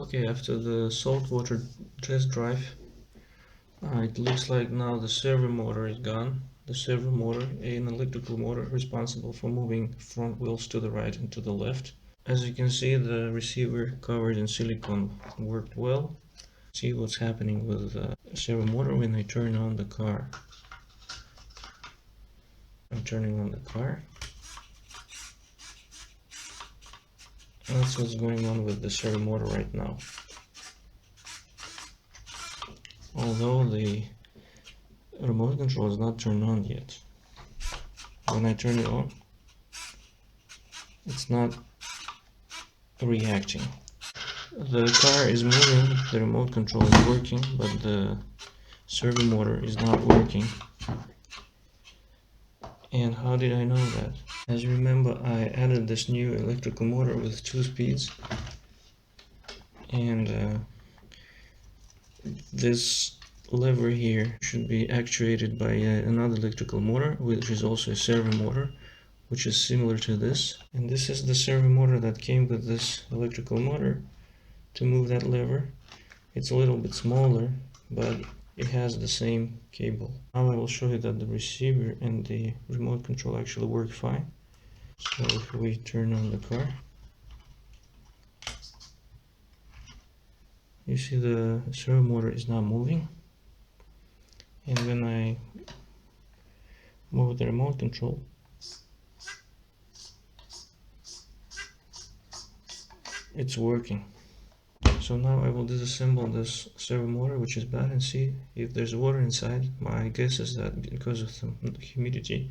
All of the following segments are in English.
Okay, after the saltwater test drive, it looks like now the servo motor is gone. The servo motor, an electrical motor responsible for moving front wheels to the right and to the left. As you can see, the receiver covered in silicone worked well. See what's happening with the servo motor when I turn on the car. I'm turning on the car. That's what's going on with the servo motor right now. Although the remote control is not turned on yet. When I turn it on, it's not reacting. The car is moving, the remote control is working, but the servo motor is not working. And how did I know that? As you remember, I added this new electrical motor with 2 speeds, and this lever here should be actuated by another electrical motor, which is also a servo motor, which is similar to this. And this is the servo motor that came with this electrical motor to move that lever. It's a little bit smaller, but it has the same cable. Now I will show you that the receiver and the remote control actually work fine. So if we turn on the car, you see the servo motor is now moving, and when I move the remote control, it's working. So now I will disassemble this servo motor, which is bad, and see if there's water inside. My guess is that because of the humidity,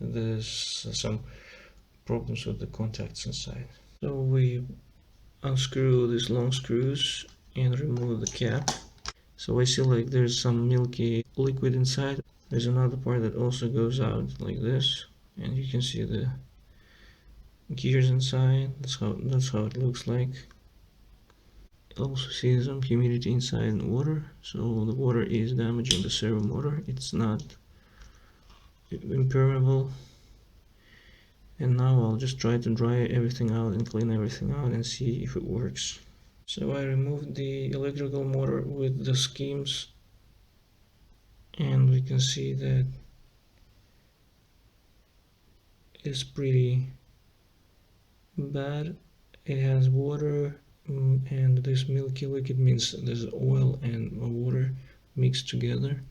there's some problems with the contacts inside. So we unscrew these long screws and remove the cap. So I see like there's some milky liquid inside. There's another part that also goes out like this, and you can see the gears inside. That's how it looks like. Also see some humidity inside the water, so the water is damaging the servo motor. It's not impermeable. And now I'll just try to dry everything out and clean everything out and see if it works. So I removed the electrical motor with the schemes, and we can see that it's pretty bad. It has water, and this milky liquid means there's oil and water mixed together.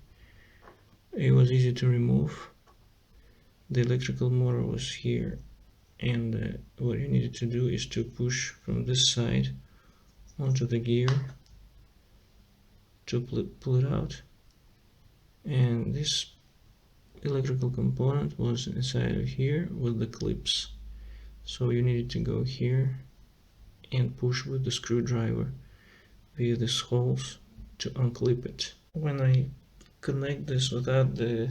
It was easy to remove. The electrical motor was here, and what you needed to do is to push from this side onto the gear to pull it out, and this electrical component was inside of here with the clips, so you needed to go here and push with the screwdriver via these holes to unclip it. When I connect this without the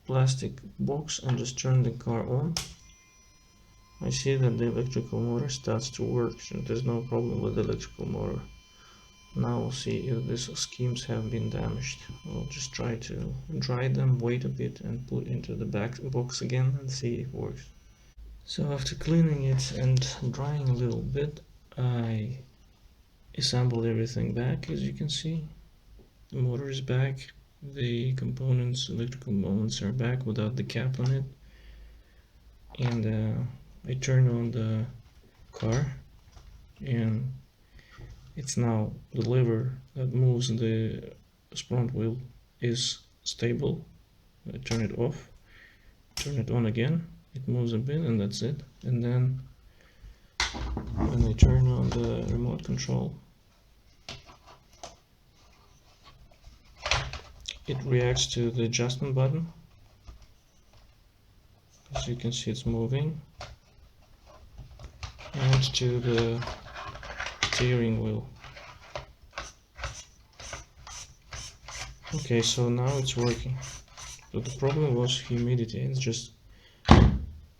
plastic box and just turn the car on, I see that the electrical motor starts to work, so there's no problem with the electrical motor. Now we'll see if these schemes have been damaged. We'll just try to dry them, wait a bit, and put into the back box again and see if it works. So after cleaning it and drying a little bit, I assembled everything back. As you can see, the motor is back, the components, electrical components are back without the cap on it, and I turn on the car, and it's now the lever that moves the front wheel is stable. I turn it off, turn it on again, it moves a bit, and that's it. And then when I turn on the remote control, it reacts to the adjustment button. As you can see, it's moving, and to the steering wheel. Okay, so now it's working. But the problem was humidity. It's just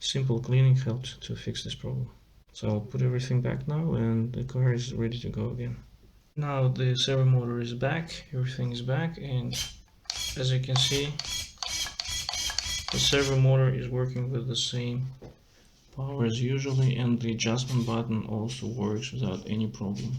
simple cleaning helped to fix this problem. So I'll put everything back now, and the car is ready to go again. Now the servo motor is back, everything is back, and as you can see, the servo motor is working with the same power as usually, and the adjustment button also works without any problem.